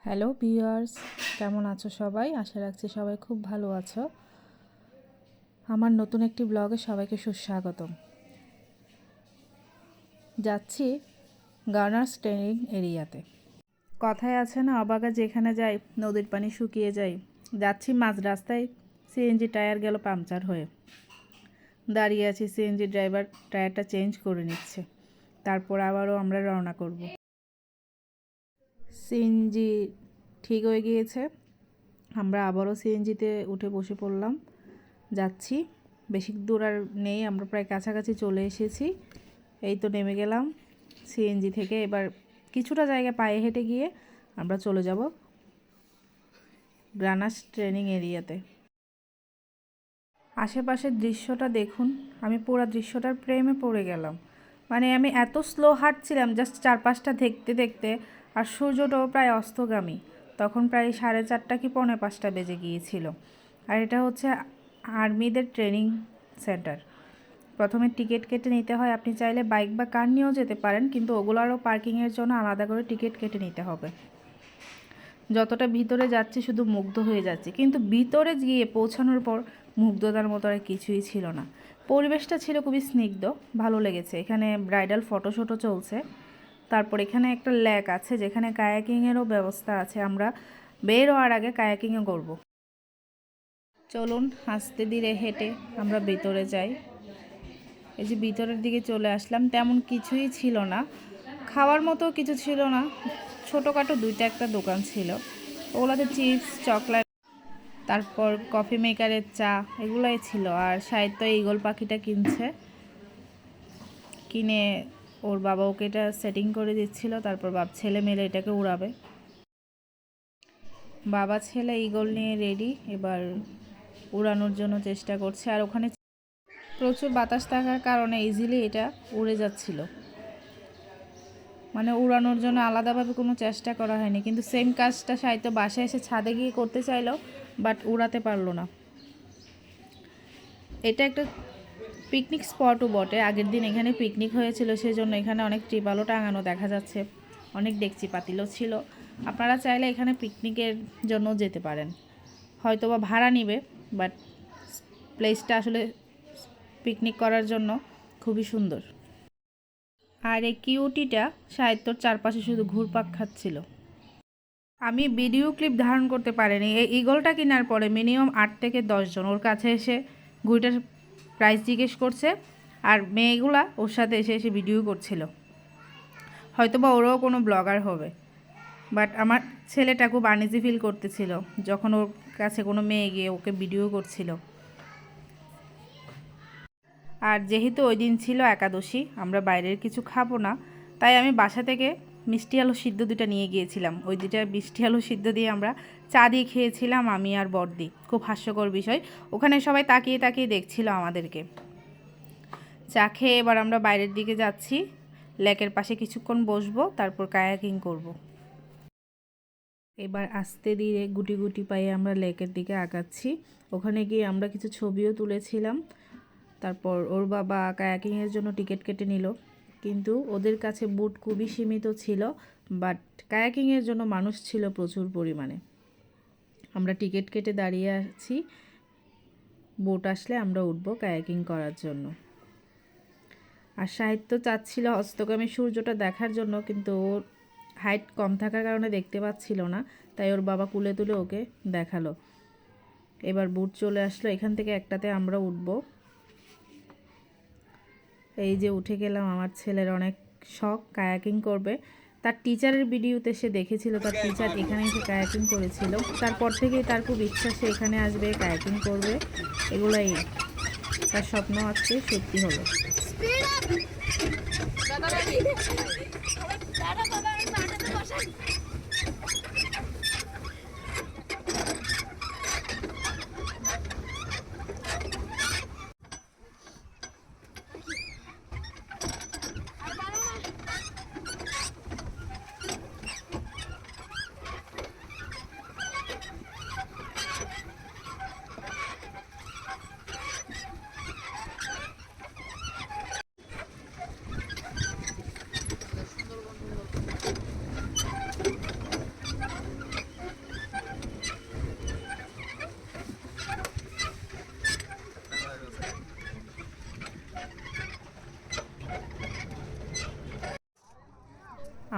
Hello viewers, কেমন আছো সবাই? আশা রাখছি সবাই খুব ভালো আছো। আমার নতুন একটি ব্লগে সবাইকে সুস্বাগতম। যাচ্ছি গার্নার্স ট্রেনিং এরিয়াতে। কথায় আছে না, অবাগা যেখানে যাই নদীর পানি শুকিয়ে যায়। যাচ্ছি মাঝ রাস্তায়, সিএনজি টায়ার গেল পাংচার হয়ে। দাঁড়িয়ে আছি, সিএনজি ড্রাইভার টায়ারটা চেঞ্জ করে নিচ্ছে। তারপর আবারও আমরা রওনা করব। সিএনজি ঠিক হয়ে গিয়েছে, আমরা আবারও সিএনজিতে উঠে বসে পড়লাম। যাচ্ছি, বেশি দূর আর নেই, আমরা প্রায় কাছাকাছি চলে এসেছি। এই তো নেমে গেলাম সিএনজি থেকে। এবার কিছুটা জায়গা পায়ে হেঁটে গিয়ে আমরা চলে যাব গার্নার্স ট্রেনিং এরিয়াতে। আশেপাশের দৃশ্যটা দেখুন, আমি পুরো দৃশ্যটার প্রেমে পড়ে গেলাম। মানে আমি এত স্লো হাঁটছিলাম জাস্ট চারপাশটা দেখতে দেখতে, আর সূর্যটাও প্রায় অস্তগামী। তখন প্রায় 4:30 কি 4:45 বেজে গিয়েছিল। আর এটা হচ্ছে আর্মিদের ট্রেনিং সেন্টার। প্রথমে টিকিট কেটে নিতে হয়। আপনি চাইলে বাইক বা কার নিয়েও যেতে পারেন, কিন্তু ওগুলোরও পার্কিংয়ের জন্য আলাদা করে টিকিট কেটে নিতে হবে। যতটা ভিতরে যাচ্ছি শুধু মুগ্ধ হয়ে যাচ্ছি, কিন্তু ভিতরে গিয়ে পৌঁছানোর পর মুগ্ধতার মতো আর কিছুই ছিল না। পরিবেশটা ছিল খুবই স্নিগ্ধ, ভালো লেগেছে। এখানে ব্রাইডাল ফটোশ্যুটও চলছে। তারপর এখানে একটা লেক আছে যেখানে কায়াকিংয়েরও ব্যবস্থা আছে। আমরা বের হওয়ার আগে কায়াকিংও করব। চলুন আস্তে ধীরে হেঁটে আমরা ভিতরে যাই। এই যে ভিতরের দিকে চলে আসলাম, তেমন কিছুই ছিল না, খাওয়ার মতো কিছু ছিল না। ছোটোখাটো একটা দোকান ছিল, ওগুলোতে চিপস, চকলেট, তারপর কফি মেকারের চা, এগুলাই ছিল। আর সাহিত্য ঈগল পাখিটা কিনে ওর বাবা ওকে এটা সেটিং করে দিচ্ছিল। তারপর ছেলে মেলে এটাকে উড়াবে। বাবা ছেলে ঈগল নিয়ে রেডি, এবার উড়ানোর জন্য চেষ্টা করছে। আর ওখানে প্রচুর বাতাস থাকার কারণে ইজিলি এটা উড়ে যাচ্ছিল। মানে উড়ানোর জন্য আলাদাভাবে কোনো চেষ্টা করা হয়নি, কিন্তু সেম কাজটা সাহিত্য বাসায় এসে ছাদে গিয়ে করতে চাইলো, বাট উড়াতে পারলো না। এটা একটা পিকনিক স্পটও বটে। আগের দিন এখানে পিকনিক হয়েছিল, সেজন্য এখানে অনেক ত্রিপালও টাঙানো দেখা যাচ্ছে, অনেক ডেকচি পাতিলও ছিল। আপনারা চাইলে এখানে পিকনিকের জন্য যেতে পারেন। হয়তো বা ভাড়া নিবে, বাট প্লেসটা আসলে পিকনিক করার জন্য খুবই সুন্দর। আর এই কিউটিটা সাহিত্যর চারপাশে শুধু ঘুরপাক খাচ্ছিল। আমি ভিডিও ক্লিপ ধারণ করতে পারিনি। এই ঈগলটা কেনার পরে মিনিমাম 8 থেকে 10 জন ওর কাছে এসে ঘুড়িটার প্রাইস জিজ্ঞেস করছে, আর মেয়েগুলা ওর সাথে এসে এসে ভিডিও করছিল। হয়তো বা ওরাও কোনো ব্লগার হবে। বাট আমার ছেলেটা খুব আনইজি ফিল করতেছিল যখন ওর কাছে কোনো মেয়ে গিয়ে ওকে ভিডিও করছিল। আর যেহেতু ওই দিন ছিল একাদশী, আমরা বাইরের কিছু খাবো না, তাই আমি বাসা থেকে মিষ্টি আলু সিদ্ধ 2টা নিয়ে গিয়েছিলাম। ওই 2টা মিষ্টি আলু সিদ্ধ দিয়ে আমরা চা দিয়ে খেয়েছিলাম, আমি আর বড়দি। খুব হাস্যকর বিষয়, ওখানে সবাই তাকিয়ে তাকিয়ে দেখছিল আমাদেরকে। চা খেয়ে এবার আমরা বাইরের দিকে যাচ্ছি, লেকের পাশে কিছুক্ষণ বসবো, তারপর কায়াকিং করব। এবার আস্তে ধীরে গুটি গুটি পায়ে আমরা লেকের দিকে আগাচ্ছি। ওখানে গিয়ে আমরা কিছু ছবিও তুলেছিলাম। তারপর ওর বাবা কায়াকিংয়ের জন্য টিকিট কেটে নিল, কিন্তু ওদের কাছে বুট খুবই সীমিত ছিল, বাট কায়াকিংয়ের জন্য মানুষ ছিল প্রচুর পরিমাণে। আমরা টিকিট কেটে দাঁড়িয়ে আছি, বোট আসলে আমরা উঠব কায়াকিং করার জন্য। আর সাহিত্য চাচ্ছিল হস্তগামী সূর্যটা দেখার জন্য, কিন্তু ওর হাইট কম থাকার কারণে দেখতে পাচ্ছিল না, তাই ওর বাবা কুলে তুলে ওকে দেখালো। এবার বুট চলে আসলো, এখান থেকে একটাতে আমরা উঠব। এই যে উঠে গেলাম। আমার ছেলের অনেক শখ, কায়াকিং করবে। তার টিচারের ভিডিওতে সে দেখেছিল তার টিচার এখানে এসে কায়াকিং করেছিল, তারপর থেকেই তার খুব ইচ্ছা সে এখানে আসবে, কায়াকিং করবে। এগুলাই তার স্বপ্ন আজকে সত্যি হলো।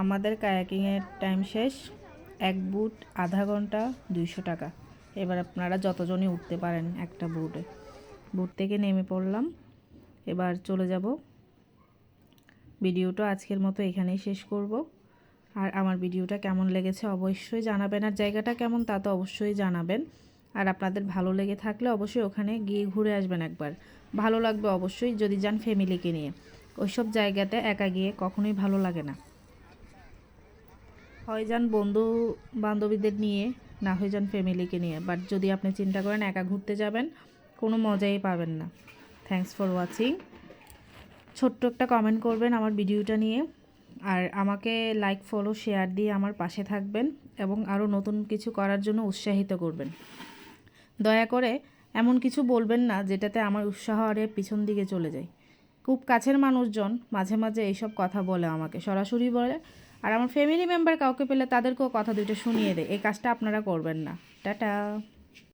আমাদের কায়াকিংয়ের টাইম শেষ, এক বুট আধা ঘন্টা 200 টাকা। এবার আপনারা যতজনই উঠতে পারেন একটা বুটে। বুট থেকে নেমে পড়লাম, এবার চলে যাব। ভিডিওটা আজকের মতো এখানেই শেষ করব। আর আমার ভিডিওটা কেমন লেগেছে অবশ্যই জানাবেন, আর জায়গাটা কেমন তা তো অবশ্যই জানাবেন। আর আপনাদের ভালো লেগে থাকলে অবশ্যই ওখানে গিয়ে ঘুরে আসবেন একবার, ভালো লাগবে অবশ্যই যদি যান ফ্যামিলিকে নিয়ে। ওইসব জায়গাতে একা গিয়ে কখনোই ভালো লাগে না, হয় যান বন্ধু বান্ধবীদের নিয়ে, না হয় যান ফ্যামিলিকে নিয়ে। বাট যদি আপনি চিন্তা করেন একা ঘুরতে যাবেন, কোনো মজাই পাবেন না। Thanks for watching. ছোট্ট একটা কমেন্ট করবেন আমার ভিডিওটা নিয়ে, আর আমাকে লাইক ফলো শেয়ার দিয়ে আমার পাশে থাকবেন এবং আরও নতুন কিছু করার জন্য উৎসাহিত করবেন। দয়া করে এমন কিছু বলবেন না যেটাতে আমার উৎসাহ আরে পিছন দিকে চলে যায়। খুব কাছের মানুষজন মাঝে মাঝে এইসব কথা বলে, আমাকে সরাসরি বলে, আর আমার ফ্যামিলি মেম্বার কাউকে পেলে তাদেরকেও কথা দুইটা শুনিয়ে দেয়। এই কাজটা আপনারা করবেন না। টাটা।